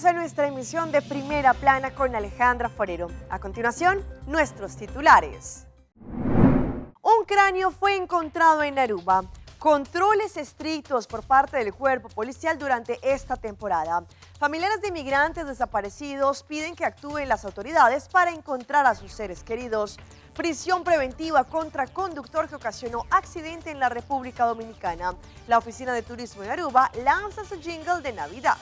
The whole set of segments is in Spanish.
Bienvenidos a nuestra emisión de Primera Plana con Alejandra Forero. A continuación, nuestros titulares. Un cráneo fue encontrado en Aruba. Controles estrictos por parte del cuerpo policial durante esta temporada. Familiares de inmigrantes desaparecidos piden que actúen las autoridades para encontrar a sus seres queridos. Prisión preventiva contra conductor que ocasionó accidente en la República Dominicana. La Oficina de Turismo de Aruba lanza su jingle de Navidad.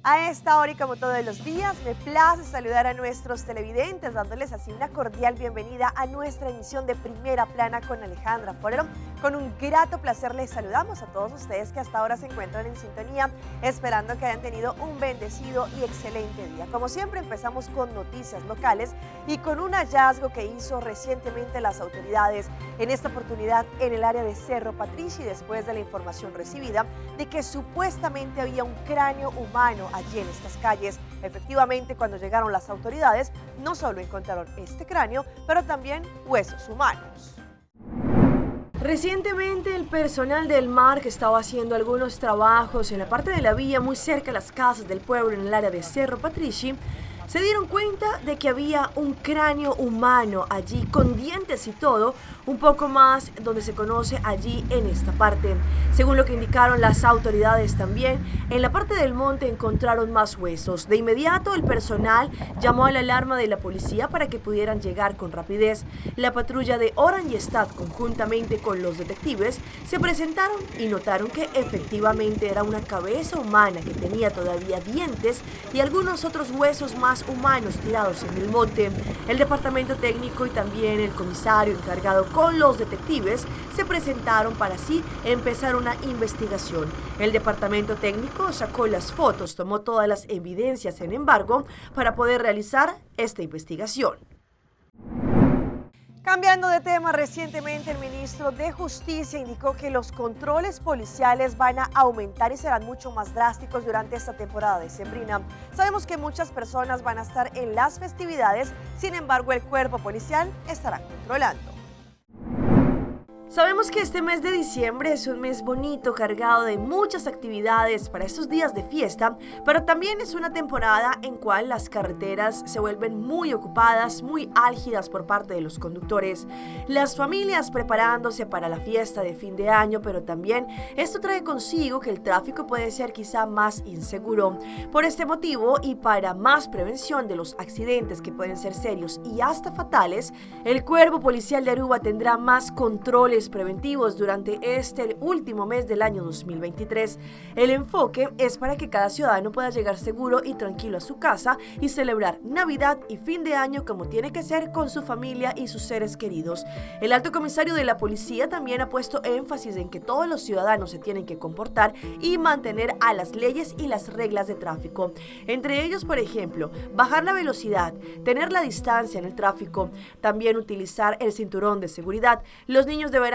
A esta hora y como todos los días, me place saludar a nuestros televidentes, dándoles así una cordial bienvenida a nuestra emisión de Primera Plana con Alejandra Forero. Con un grato placer les saludamos a todos ustedes que hasta ahora se encuentran en sintonía, esperando que hayan tenido un bendecido y excelente día. Como siempre, empezamos con noticias locales y con un hallazgo que hizo recientemente las autoridades, en esta oportunidad en el área de Cerro Patrici, después de la información recibida de que supuestamente había un cráneo humano allí en estas calles. Efectivamente, cuando llegaron las autoridades, no solo encontraron este cráneo, pero también huesos humanos. Recientemente el personal del MAR, que estaba haciendo algunos trabajos en la parte de la vía muy cerca de las casas del pueblo en el área de Cerro Patrici, se dieron cuenta de que había un cráneo humano allí con dientes y todo, un poco más donde se conoce allí en esta parte. Según lo que indicaron las autoridades también, en la parte del monte encontraron más huesos. De inmediato el personal llamó a la alarma de la policía para que pudieran llegar con rapidez. La patrulla de Orange Stad, conjuntamente con los detectives, se presentaron y notaron que efectivamente era una cabeza humana que tenía todavía dientes y algunos otros huesos más humanos tirados en el monte. El departamento técnico y también el comisario encargado con los detectives se presentaron para así empezar una investigación. El departamento técnico sacó las fotos, tomó todas las evidencias, sin embargo, para poder realizar esta investigación. Cambiando de tema, recientemente el ministro de Justicia indicó que los controles policiales van a aumentar y serán mucho más drásticos durante esta temporada decembrina. Sabemos que muchas personas van a estar en las festividades, sin embargo el cuerpo policial estará controlando. Sabemos que este mes de diciembre es un mes bonito, cargado de muchas actividades para estos días de fiesta, pero también es una temporada en cual las carreteras se vuelven muy ocupadas, muy álgidas por parte de los conductores. Las familias preparándose para la fiesta de fin de año, pero también esto trae consigo que el tráfico puede ser quizá más inseguro. Por este motivo y para más prevención de los accidentes que pueden ser serios y hasta fatales, el Cuerpo Policial de Aruba tendrá más controles preventivos durante este último mes del año 2023. El enfoque es para que cada ciudadano pueda llegar seguro y tranquilo a su casa y celebrar Navidad y fin de año como tiene que ser con su familia y sus seres queridos. El alto comisario de la policía también ha puesto énfasis en que todos los ciudadanos se tienen que comportar y mantener a las leyes y las reglas de tráfico. Entre ellos, por ejemplo, bajar la velocidad, tener la distancia en el tráfico, también utilizar el cinturón de seguridad. Los niños deberán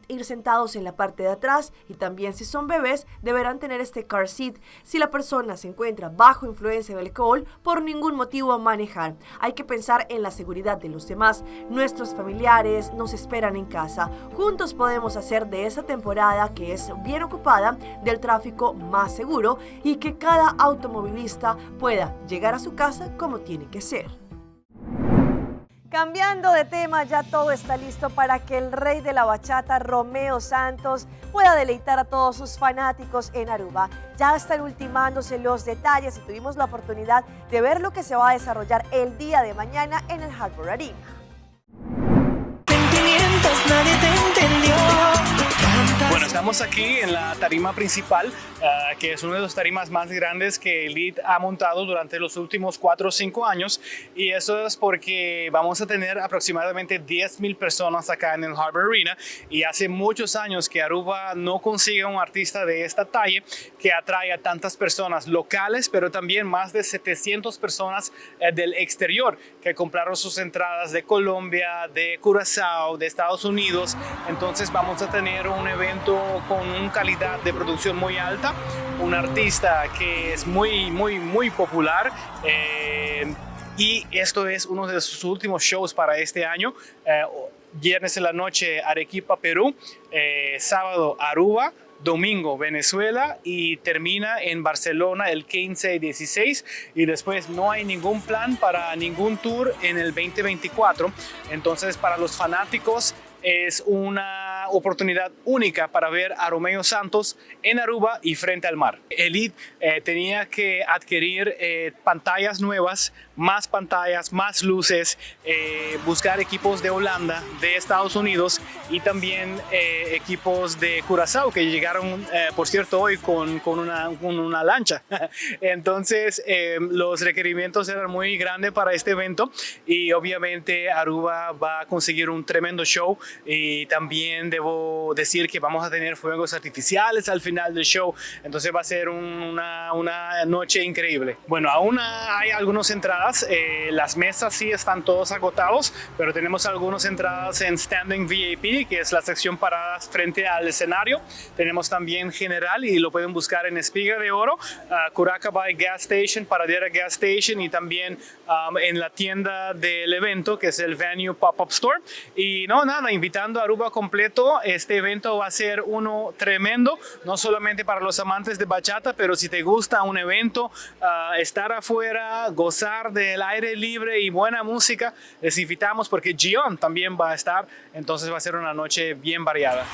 ir sentados en la parte de atrás y también si son bebés deberán tener este car seat. Si la persona se encuentra bajo influencia de alcohol, por ningún motivo manejar. Hay que pensar en la seguridad de los demás. Nuestros familiares nos esperan en casa. Juntos podemos hacer de esta temporada, que es bien ocupada, del tráfico más seguro y que cada automovilista pueda llegar a su casa como tiene que ser. Cambiando de tema, ya todo está listo para que el rey de la bachata, Romeo Santos, pueda deleitar a todos sus fanáticos en Aruba. Ya están ultimándose los detalles y tuvimos la oportunidad de ver lo que se va a desarrollar el día de mañana en el Harbor Arena. Nadie te entendió. Bueno, estamos aquí en la tarima principal, que es una de las tarimas más grandes que Elite ha montado durante los últimos 4 o 5 años, y eso es porque vamos a tener aproximadamente 10,000 personas acá en el Harbor Arena, y hace muchos años que Aruba no consigue un artista de esta talla que atrae a tantas personas locales, pero también más de 700 personas del exterior que compraron sus entradas de Colombia, de Curazao, de Estados Unidos. Entonces vamos a tener un evento con una calidad de producción muy alta, un artista que es muy popular, y esto es uno de sus últimos shows para este año. Viernes en la noche Arequipa, Perú, sábado Aruba, domingo Venezuela y termina en Barcelona el 15 y 16, y después no hay ningún plan para ningún tour en el 2024. Entonces, para los fanáticos es una oportunidad única para ver a Romeo Santos en Aruba y frente al mar. Elite tenía que adquirir pantallas nuevas, más pantallas, más luces, buscar equipos de Holanda, de Estados Unidos y también equipos de Curazao que llegaron, por cierto, hoy con una lancha. Entonces, los requerimientos eran muy grandes para este evento y obviamente Aruba va a conseguir un tremendo show. Y también debo decir que vamos a tener fuegos artificiales al final del show, entonces va a ser una noche increíble. Bueno, aún hay algunas entradas, las mesas sí están todos agotados, pero tenemos algunas entradas en Standing VIP, que es la sección parada frente al escenario. Tenemos también general y lo pueden buscar en Espiga de Oro, Curacabay Gas Station, Paradera Gas Station y también en la tienda del evento, que es el Venue Pop-Up Store. Y no, nada, invitando a Aruba completo. Este evento va a ser uno tremendo, no solamente para los amantes de bachata, pero si te gusta un evento, estar afuera, gozar del aire libre y buena música, les invitamos porque Gion también va a estar, entonces va a ser una noche bien variada.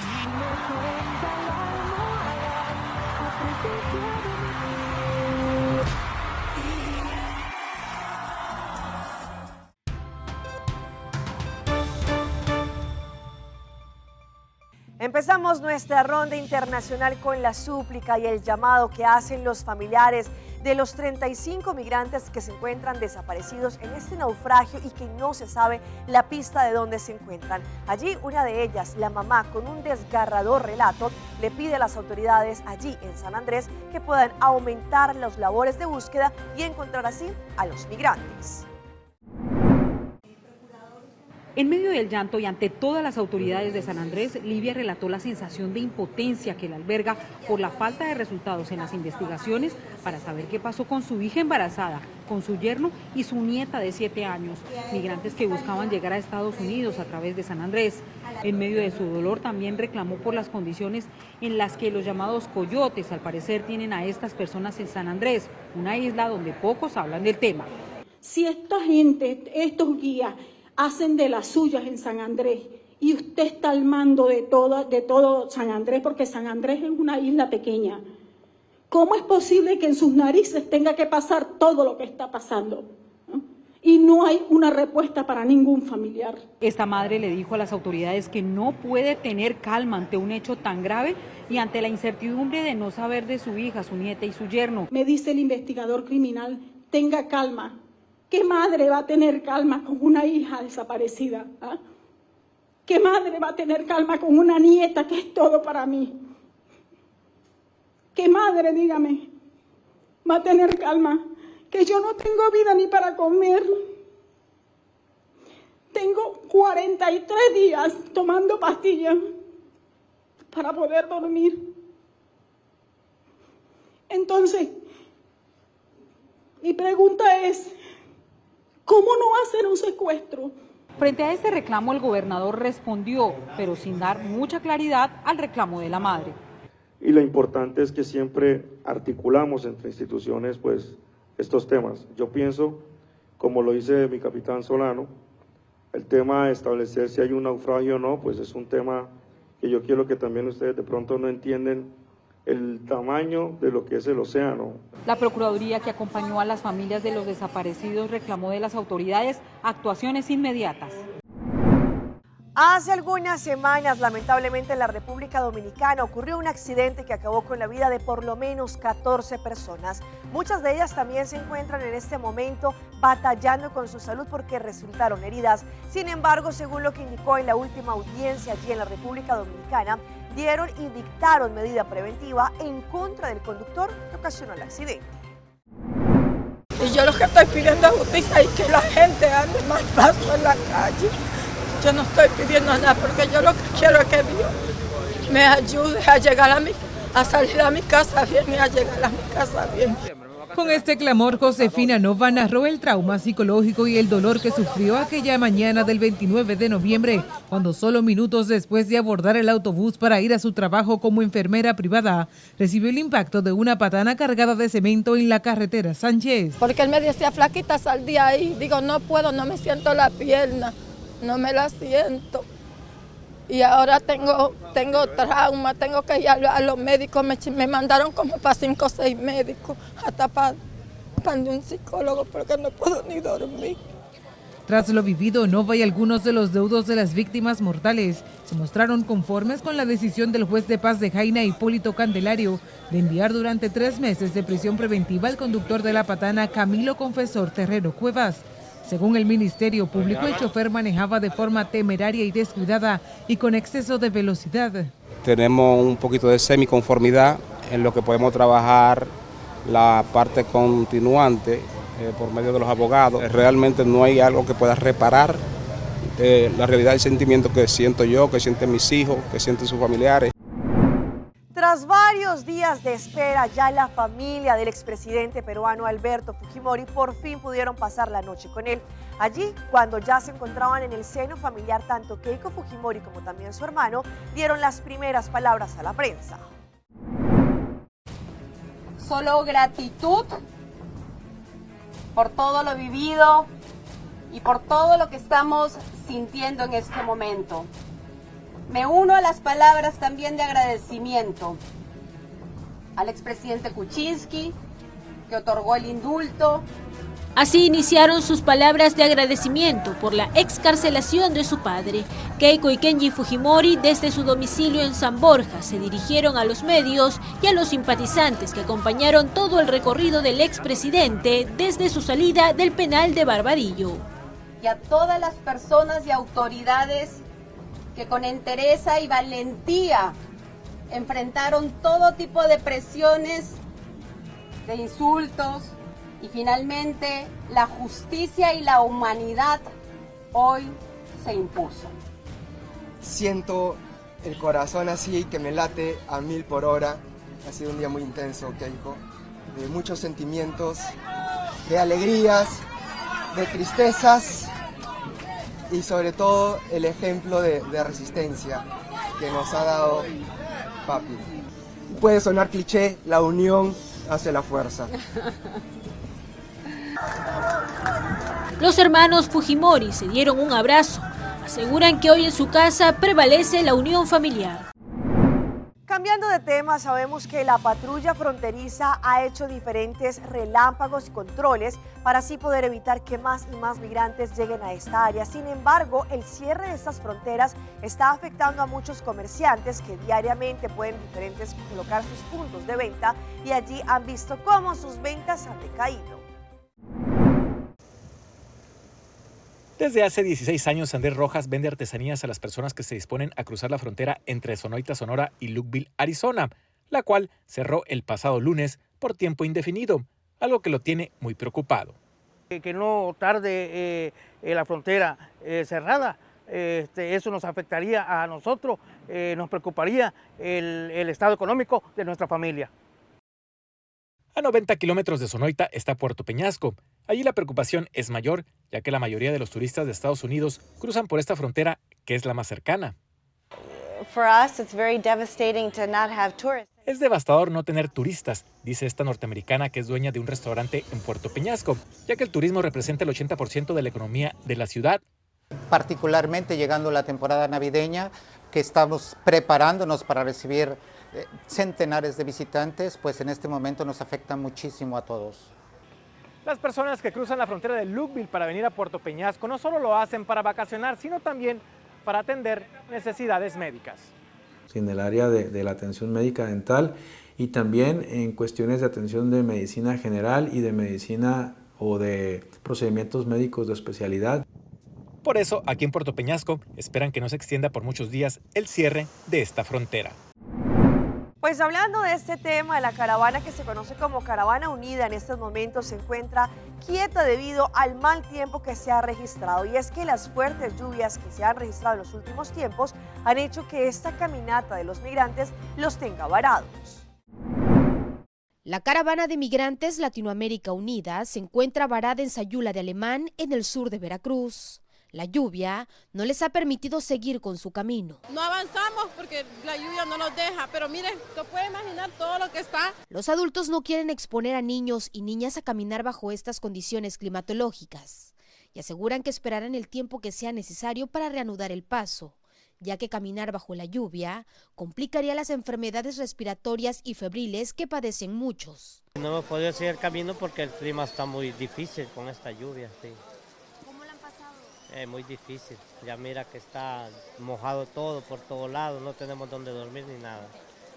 Empezamos nuestra ronda internacional con la súplica y el llamado que hacen los familiares de los 35 migrantes que se encuentran desaparecidos en este naufragio y que no se sabe la pista de dónde se encuentran. Allí una de ellas, la mamá, con un desgarrador relato, le pide a las autoridades allí en San Andrés que puedan aumentar las labores de búsqueda y encontrar así a los migrantes. En medio del llanto y ante todas las autoridades de San Andrés, Livia relató la sensación de impotencia que la alberga por la falta de resultados en las investigaciones para saber qué pasó con su hija embarazada, con su yerno y su nieta de 7 años, migrantes que buscaban llegar a Estados Unidos a través de San Andrés. En medio de su dolor también reclamó por las condiciones en las que los llamados coyotes al parecer tienen a estas personas en San Andrés, una isla donde pocos hablan del tema. Si esta gente, estos guías, hacen de las suyas en San Andrés y usted está al mando de todo San Andrés, porque San Andrés es una isla pequeña, ¿cómo es posible que en sus narices tenga que pasar todo lo que está pasando? ¿No? Y no hay una respuesta para ningún familiar. Esta madre le dijo a las autoridades que no puede tener calma ante un hecho tan grave y ante la incertidumbre de no saber de su hija, su nieta y su yerno. Me dice el investigador criminal, tenga calma. ¿Qué madre va a tener calma con una hija desaparecida? ¿Ah? ¿Qué madre va a tener calma con una nieta que es todo para mí? ¿Qué madre, dígame, va a tener calma? Que yo no tengo vida ni para comer. Tengo 43 días tomando pastillas para poder dormir. Entonces, mi pregunta es, ¿cómo no va a ser un secuestro? Frente a este reclamo, el gobernador respondió, pero sin dar mucha claridad al reclamo de la madre. Y lo importante es que siempre articulamos entre instituciones pues estos temas. Yo pienso, como lo dice mi capitán Solano, el tema de establecer si hay un naufragio o no, pues es un tema que yo quiero que también ustedes de pronto no entienden el tamaño de lo que es el océano. La Procuraduría, que acompañó a las familias de los desaparecidos, reclamó de las autoridades actuaciones inmediatas. Hace algunas semanas, lamentablemente, en la República Dominicana ocurrió un accidente que acabó con la vida de por lo menos 14 personas. Muchas de ellas también se encuentran en este momento batallando con su salud porque resultaron heridas. Sin embargo, según lo que indicó en la última audiencia allí en la República Dominicana, dieron y dictaron medida preventiva en contra del conductor que ocasionó el accidente. Y yo lo que estoy pidiendo es justicia y que la gente ande más paso en la calle. Yo no estoy pidiendo nada porque yo lo que quiero es que Dios me ayude a llegar a salir a mi casa bien y a llegar a mi casa bien. Con este clamor, Josefina Nova narró el trauma psicológico y el dolor que sufrió aquella mañana del 29 de noviembre, cuando solo minutos después de abordar el autobús para ir a su trabajo como enfermera privada, recibió el impacto de una patana cargada de cemento en la carretera Sánchez. Porque él me decía, flaquita, sal de ahí. Digo, no puedo, no me siento la pierna, no me la siento. Y ahora tengo trauma, tengo que ir a los médicos, me mandaron como para 5 o 6 médicos, hasta para un psicólogo, porque no puedo ni dormir. Tras lo vivido, Nova y algunos de los deudos de las víctimas mortales se mostraron conformes con la decisión del juez de paz de Jaina, Hipólito Candelario, de enviar durante 3 meses de prisión preventiva al conductor de la patana, Camilo Confesor Terrero Cuevas. Según el Ministerio Público, el chofer manejaba de forma temeraria y descuidada y con exceso de velocidad. Tenemos un poquito de semiconformidad en lo que podemos trabajar la parte continuante por medio de los abogados. Realmente no hay algo que pueda reparar la realidad del sentimiento que siento yo, que sienten mis hijos, que sienten sus familiares. Tras varios días de espera, ya la familia del expresidente peruano Alberto Fujimori por fin pudieron pasar la noche con él. Allí, cuando ya se encontraban en el seno familiar, tanto Keiko Fujimori como también su hermano dieron las primeras palabras a la prensa. Solo gratitud por todo lo vivido y por todo lo que estamos sintiendo en este momento. Me uno a las palabras también de agradecimiento al expresidente Kuczynski, que otorgó el indulto. Así iniciaron sus palabras de agradecimiento por la excarcelación de su padre. Keiko y Kenji Fujimori, desde su domicilio en San Borja, se dirigieron a los medios y a los simpatizantes que acompañaron todo el recorrido del expresidente desde su salida del penal de Barbadillo. Y a todas las personas y autoridades que con entereza y valentía enfrentaron todo tipo de presiones, de insultos, y finalmente la justicia y la humanidad hoy se impuso. Siento el corazón así que me late a 1000 por hora. Ha sido un día muy intenso, Keiko, de muchos sentimientos, de alegrías, de tristezas, y sobre todo el ejemplo de resistencia que nos ha dado papi. Puede sonar cliché, la unión hace la fuerza. Los hermanos Fujimori se dieron un abrazo. Aseguran que hoy en su casa prevalece la unión familiar. Cambiando de tema, sabemos que la patrulla fronteriza ha hecho diferentes relámpagos y controles para así poder evitar que más y más migrantes lleguen a esta área. Sin embargo, el cierre de estas fronteras está afectando a muchos comerciantes que diariamente pueden colocar sus puntos de venta y allí han visto cómo sus ventas han decaído. Desde hace 16 años, Andrés Rojas vende artesanías a las personas que se disponen a cruzar la frontera entre Sonoita, Sonora y Lukeville, Arizona, la cual cerró el pasado lunes por tiempo indefinido, algo que lo tiene muy preocupado. Que no tarde la frontera cerrada, eso nos afectaría a nosotros, nos preocuparía el estado económico de nuestra familia. A 90 kilómetros de Sonoita está Puerto Peñasco. Allí la preocupación es mayor, ya que la mayoría de los turistas de Estados Unidos cruzan por esta frontera, que es la más cercana. Es devastador no tener turistas, dice esta norteamericana que es dueña de un restaurante en Puerto Peñasco, ya que el turismo representa el 80% de la economía de la ciudad. Particularmente llegando la temporada navideña, que estamos preparándonos para recibir centenares de visitantes, pues en este momento nos afecta muchísimo a todos. Las personas que cruzan la frontera de Lukeville para venir a Puerto Peñasco no solo lo hacen para vacacionar, sino también para atender necesidades médicas. En el área de la atención médica dental y también en cuestiones de atención de medicina general y de medicina o de procedimientos médicos de especialidad. Por eso, aquí en Puerto Peñasco, esperan que no se extienda por muchos días el cierre de esta frontera. Pues hablando de este tema, la caravana que se conoce como Caravana Unida en estos momentos se encuentra quieta debido al mal tiempo que se ha registrado. Y es que las fuertes lluvias que se han registrado en los últimos tiempos han hecho que esta caminata de los migrantes los tenga varados. La caravana de migrantes Latinoamérica Unida se encuentra varada en Sayula de Alemán, en el sur de Veracruz. La lluvia no les ha permitido seguir con su camino. No avanzamos porque la lluvia no nos deja, pero miren, se puede imaginar todo lo que está. Los adultos no quieren exponer a niños y niñas a caminar bajo estas condiciones climatológicas y aseguran que esperarán el tiempo que sea necesario para reanudar el paso, ya que caminar bajo la lluvia complicaría las enfermedades respiratorias y febriles que padecen muchos. No hemos podido seguir el camino porque el clima está muy difícil con esta lluvia. Sí. ¿Cómo lo han pasado? Muy difícil, ya mira que está mojado todo por todos lados, no tenemos donde dormir ni nada.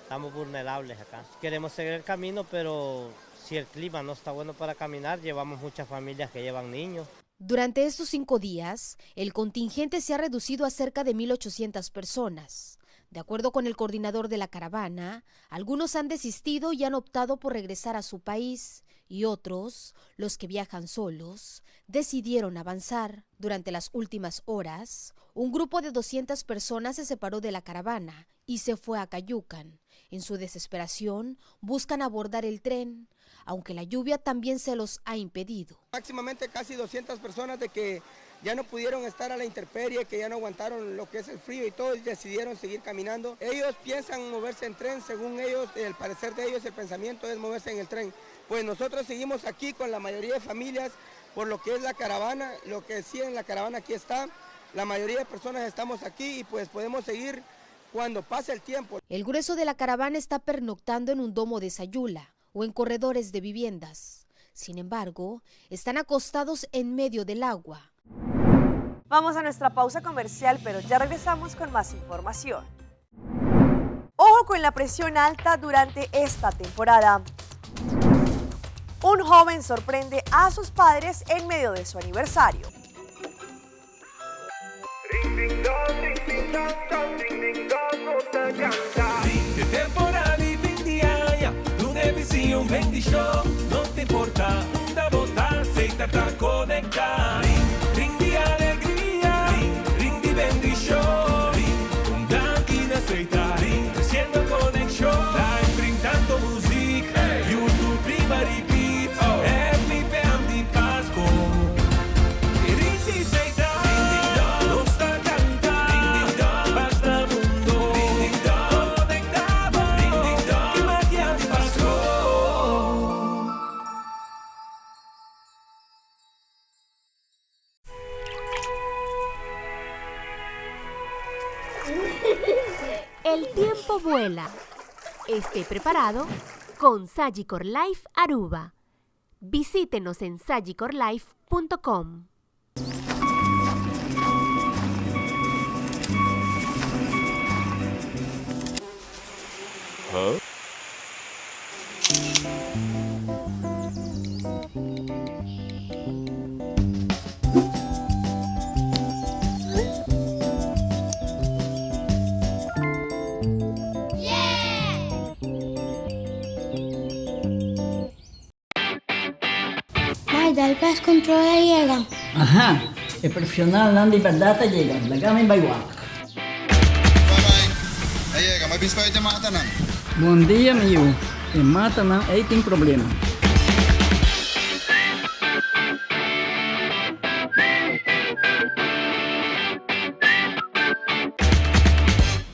Estamos vulnerables acá. Queremos seguir el camino, pero si el clima no está bueno para caminar, llevamos muchas familias que llevan niños. Durante estos 5 días, el contingente se ha reducido a cerca de 1.800 personas. De acuerdo con el coordinador de la caravana, algunos han desistido y han optado por regresar a su país, y otros, los que viajan solos, decidieron avanzar. Durante las últimas horas, un grupo de 200 personas se separó de la caravana y se fue a Cayucan. En su desesperación, buscan abordar el tren, aunque la lluvia también se los ha impedido. Máximamente casi 200 personas de que ya no pudieron estar a la intemperie, que ya no aguantaron lo que es el frío y todo, y decidieron seguir caminando. Ellos piensan moverse en tren, según ellos, el parecer de ellos, el pensamiento es moverse en el tren. Pues nosotros seguimos aquí con la mayoría de familias, por lo que es la caravana, lo que sí en la caravana aquí está, la mayoría de personas estamos aquí y pues podemos seguir cuando pase el tiempo. El grueso de la caravana está pernoctando en un domo de Sayula o en corredores de viviendas. Sin embargo, están acostados en medio del agua. Vamos a nuestra pausa comercial, pero ya regresamos con más información. Ojo con la presión alta durante esta temporada. Un joven sorprende a sus padres en medio de su aniversario. De temporada e fim de ano, lunedì sì un vendi show, non ti importa da votare, aceita pra conectar. Ring de alegria, ring de vendi show, un Dunkin aceita, creciendo conexión. Está enfrentando música, YouTube prima repeat, happy band di Pasco. Ring di aceita, non sta cantando, basta mundo, conectado, que magia di Pasco. El tiempo vuela. Esté preparado con Sagicor Life Aruba. Visítenos en sagicorlife.com. Dal pest control llega. Ajá, el profesional Nandi Verdad te llega, la gama en Baywalk. Llega, may bispa ito matanan. Buen día, amigo. En Matanan hay un problema.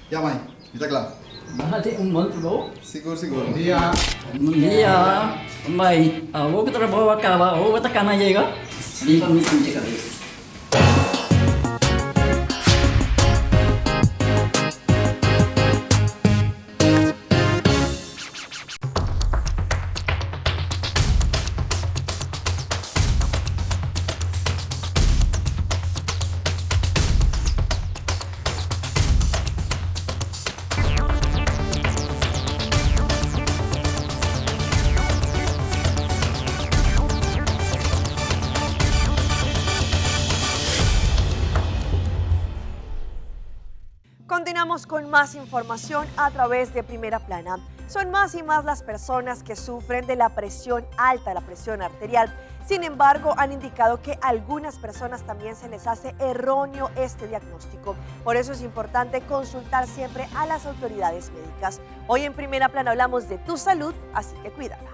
Ya, May, kita kelar. Bájate un monstruo. Siguro. Buen día. Buen día. May, hubo que trabajo acaba, hubo que cana llega. Viva mi cabeza. Continuamos con más información a través de Primera Plana. Son más y más las personas que sufren de la presión alta, la presión arterial. Sin embargo, han indicado que a algunas personas también se les hace erróneo este diagnóstico. Por eso es importante consultar siempre a las autoridades médicas. Hoy en Primera Plana hablamos de tu salud, así que cuídala.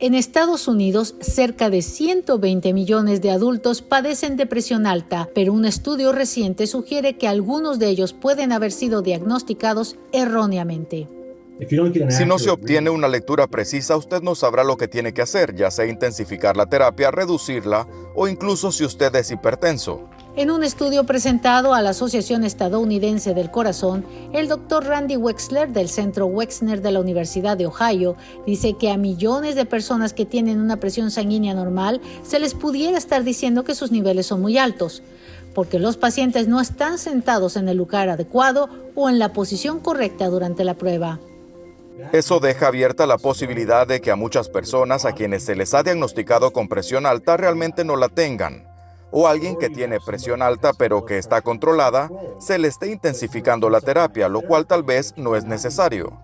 En Estados Unidos, cerca de 120 millones de adultos padecen depresión alta, pero un estudio reciente sugiere que algunos de ellos pueden haber sido diagnosticados erróneamente. Si no se obtiene una lectura precisa, usted no sabrá lo que tiene que hacer, ya sea intensificar la terapia, reducirla o incluso si usted es hipertenso. En un estudio presentado a la Asociación Estadounidense del Corazón, el Dr. Randy Wexler del Centro Wexner de la Universidad de Ohio dice que a millones de personas que tienen una presión sanguínea normal se les pudiera estar diciendo que sus niveles son muy altos, porque los pacientes no están sentados en el lugar adecuado o en la posición correcta durante la prueba. Eso deja abierta la posibilidad de que a muchas personas a quienes se les ha diagnosticado con presión alta realmente no la tengan, o alguien que tiene presión alta pero que está controlada, se le esté intensificando la terapia, lo cual tal vez no es necesario.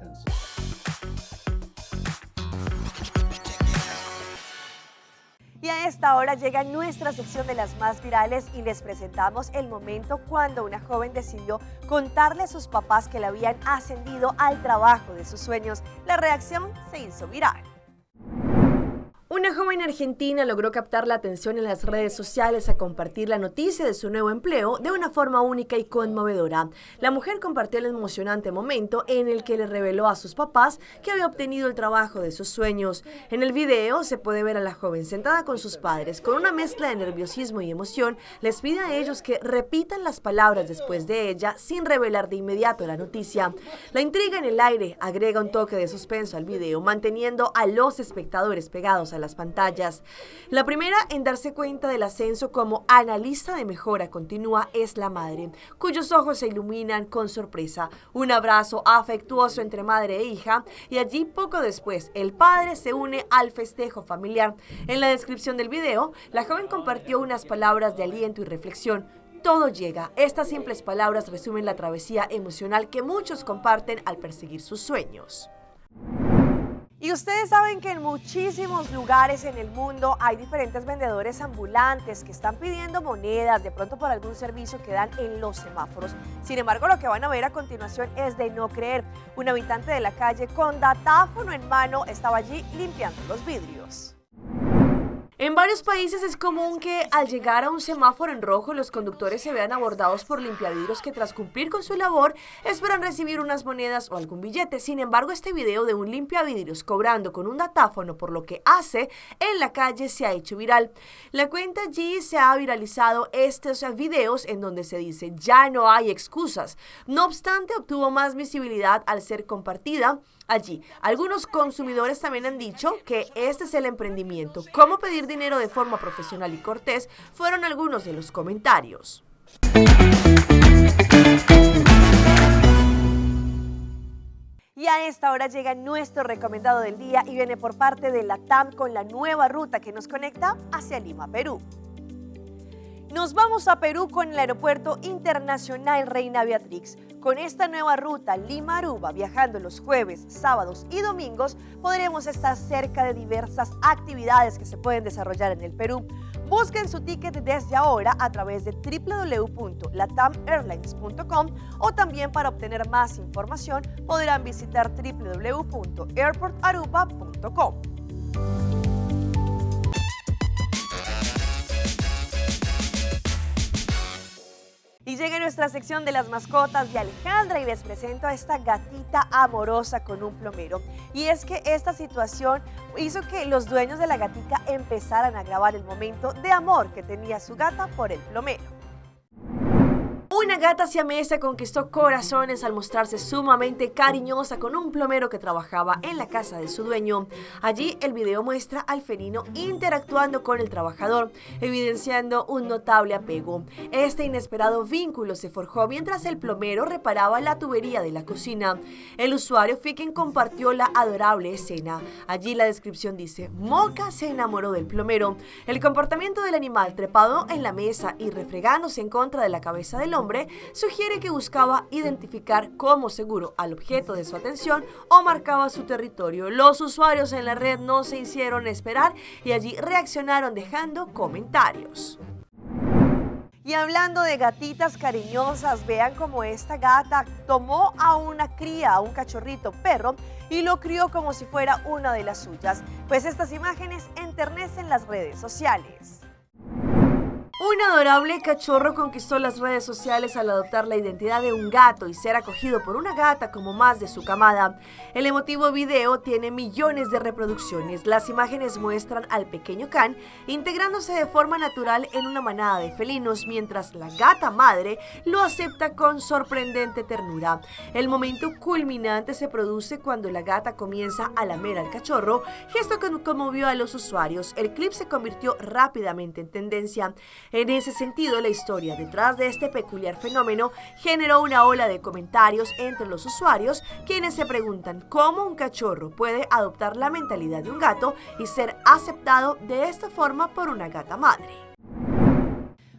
Y a esta hora llega nuestra sección de las más virales y les presentamos el momento cuando una joven decidió contarle a sus papás que le habían ascendido al trabajo de sus sueños. La reacción se hizo viral. Una joven argentina logró captar la atención en las redes sociales a compartir la noticia de su nuevo empleo de una forma única y conmovedora. La mujer compartió el emocionante momento en el que le reveló a sus papás que había obtenido el trabajo de sus sueños. En el video se puede ver a la joven sentada con sus padres, con una mezcla de nerviosismo y emoción. Les pide a ellos que repitan las palabras después de ella sin revelar de inmediato la noticia. La intriga en el aire agrega un toque de suspenso al video, manteniendo a los espectadores pegados a las pantallas. La primera en darse cuenta del ascenso como analista de mejora continua es la madre, cuyos ojos se iluminan con sorpresa. Un abrazo afectuoso entre madre e hija y allí poco después el padre se une al festejo familiar. En la descripción del video, la joven compartió unas palabras de aliento y reflexión. Todo llega. Estas simples palabras resumen la travesía emocional que muchos comparten al perseguir sus sueños. Y ustedes saben que en muchísimos lugares en el mundo hay diferentes vendedores ambulantes que están pidiendo monedas, de pronto por algún servicio que dan en los semáforos. Sin embargo, lo que van a ver a continuación es de no creer. Un habitante de la calle con datáfono en mano estaba allí limpiando los vidrios. En varios países es común que al llegar a un semáforo en rojo los conductores se vean abordados por limpiavidrios que tras cumplir con su labor esperan recibir unas monedas o algún billete. Sin embargo, este video de un limpiavidrios cobrando con un datáfono por lo que hace en la calle se ha hecho viral. La cuenta allí se ha viralizado estos videos en donde se dice ya no hay excusas. No obstante, obtuvo más visibilidad al ser compartida allí. Algunos consumidores también han dicho que este es el emprendimiento. ¿Cómo pedir dinero de forma profesional y cortés? Fueron algunos de los comentarios. Y a esta hora llega nuestro recomendado del día y viene por parte de LATAM con la nueva ruta que nos conecta hacia Lima, Perú. Nos vamos a Perú con el Aeropuerto Internacional Reina Beatrix. Con esta nueva ruta Lima-Aruba, viajando los jueves, sábados y domingos, podremos estar cerca de diversas actividades que se pueden desarrollar en el Perú. Busquen su ticket desde ahora a través de www.latameairlines.com o también para obtener más información podrán visitar www.airportaruba.com. Y llega nuestra sección de las mascotas de Alejandra y les presento a esta gatita amorosa con un plomero. Y es que esta situación hizo que los dueños de la gatica empezaran a grabar el momento de amor que tenía su gata por el plomero. Una gata siamesa conquistó corazones al mostrarse sumamente cariñosa con un plomero que trabajaba en la casa de su dueño. Allí el video muestra al felino interactuando con el trabajador, evidenciando un notable apego. Este inesperado vínculo se forjó mientras el plomero reparaba la tubería de la cocina. El usuario fue quien compartió la adorable escena. Allí la descripción dice: Moca se enamoró del plomero. El comportamiento del animal trepado en la mesa y refregándose en contra de la cabeza del hombre sugiere que buscaba identificar como seguro al objeto de su atención o marcaba su territorio. Los usuarios en la red no se hicieron esperar y allí reaccionaron dejando comentarios. Y hablando de gatitas cariñosas, vean cómo esta gata tomó a una cría, a un cachorrito perro, y lo crió como si fuera una de las suyas. Pues estas imágenes enternecen las redes sociales. Un adorable cachorro conquistó las redes sociales al adoptar la identidad de un gato y ser acogido por una gata como más de su camada. El emotivo video tiene millones de reproducciones. Las imágenes muestran al pequeño can integrándose de forma natural en una manada de felinos, mientras la gata madre lo acepta con sorprendente ternura. El momento culminante se produce cuando la gata comienza a lamer al cachorro, gesto que conmovió a los usuarios. El clip se convirtió rápidamente en tendencia. En ese sentido, la historia detrás de este peculiar fenómeno generó una ola de comentarios entre los usuarios, quienes se preguntan cómo un cachorro puede adoptar la mentalidad de un gato y ser aceptado de esta forma por una gata madre.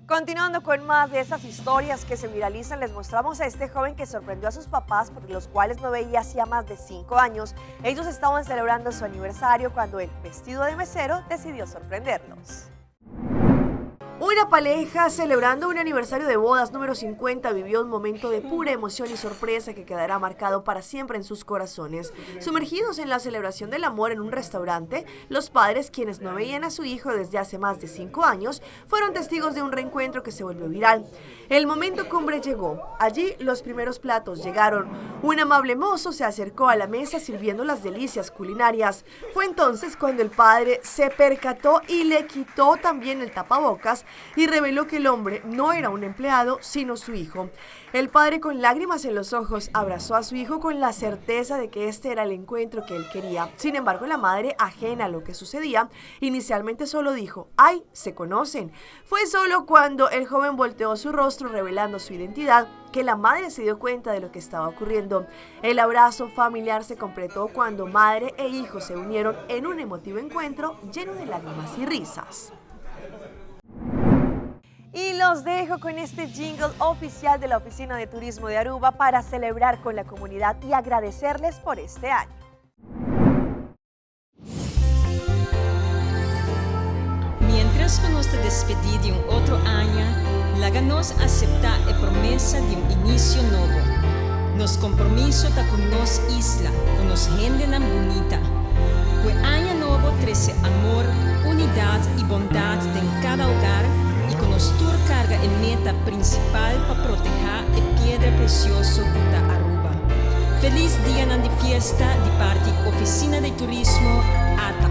Continuando con más de esas historias que se viralizan, les mostramos a este joven que sorprendió a sus papás, por los cuales no veía hacía más de 5 años. Ellos estaban celebrando su aniversario cuando él, vestido de mesero, decidió sorprenderlos. Una pareja celebrando un aniversario de bodas número 50 vivió un momento de pura emoción y sorpresa que quedará marcado para siempre en sus corazones. Sumergidos en la celebración del amor en un restaurante, los padres, quienes no veían a su hijo desde hace más de 5 años, fueron testigos de un reencuentro que se volvió viral. El momento cumbre llegó. Allí los primeros platos llegaron. Un amable mozo se acercó a la mesa sirviendo las delicias culinarias. Fue entonces cuando el padre se percató y le quitó también el tapabocas y reveló que el hombre no era un empleado, sino su hijo. El padre, con lágrimas en los ojos, abrazó a su hijo con la certeza de que este era el encuentro que él quería. Sin embargo, la madre, ajena a lo que sucedía, inicialmente solo dijo: ¡ay, se conocen! Fue solo cuando el joven volteó su rostro revelando su identidad que la madre se dio cuenta de lo que estaba ocurriendo. El abrazo familiar se completó cuando madre e hijo se unieron en un emotivo encuentro lleno de lágrimas y risas. Y los dejo con este jingle oficial de la Oficina de Turismo de Aruba para celebrar con la comunidad y agradecerles por este año. Mientras que nos despedimos de un otro año, láganos aceptar la promesa de un inicio nuevo. Nos compromiso da con nos isla, con nos gente tan bonita. Que año nuevo trece amor, unidad y bondad en cada hogar. Tour carga en meta principal para proteger el piedra precioso de Aruba. Feliz día de fiesta de parte Oficina de Turismo ATA.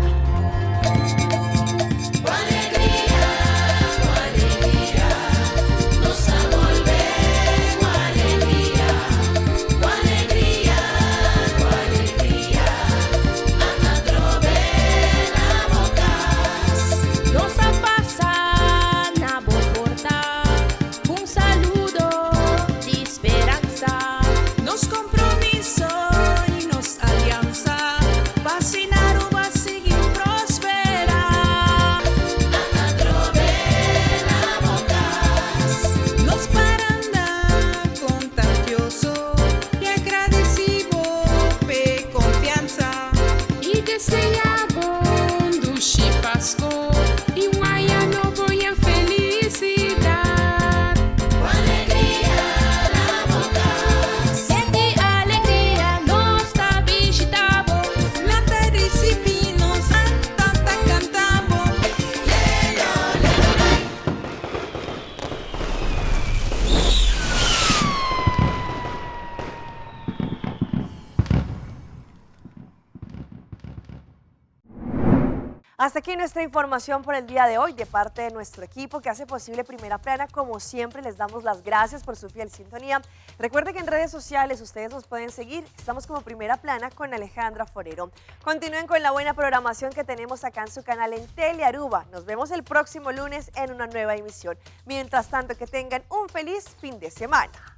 Hasta aquí nuestra información por el día de hoy de parte de nuestro equipo que hace posible Primera Plana. Como siempre, les damos las gracias por su fiel sintonía. Recuerden que en redes sociales ustedes nos pueden seguir. Estamos como Primera Plana con Alejandra Forero. Continúen con la buena programación que tenemos acá en su canal en Telearuba. Nos vemos el próximo lunes en una nueva emisión. Mientras tanto, que tengan un feliz fin de semana.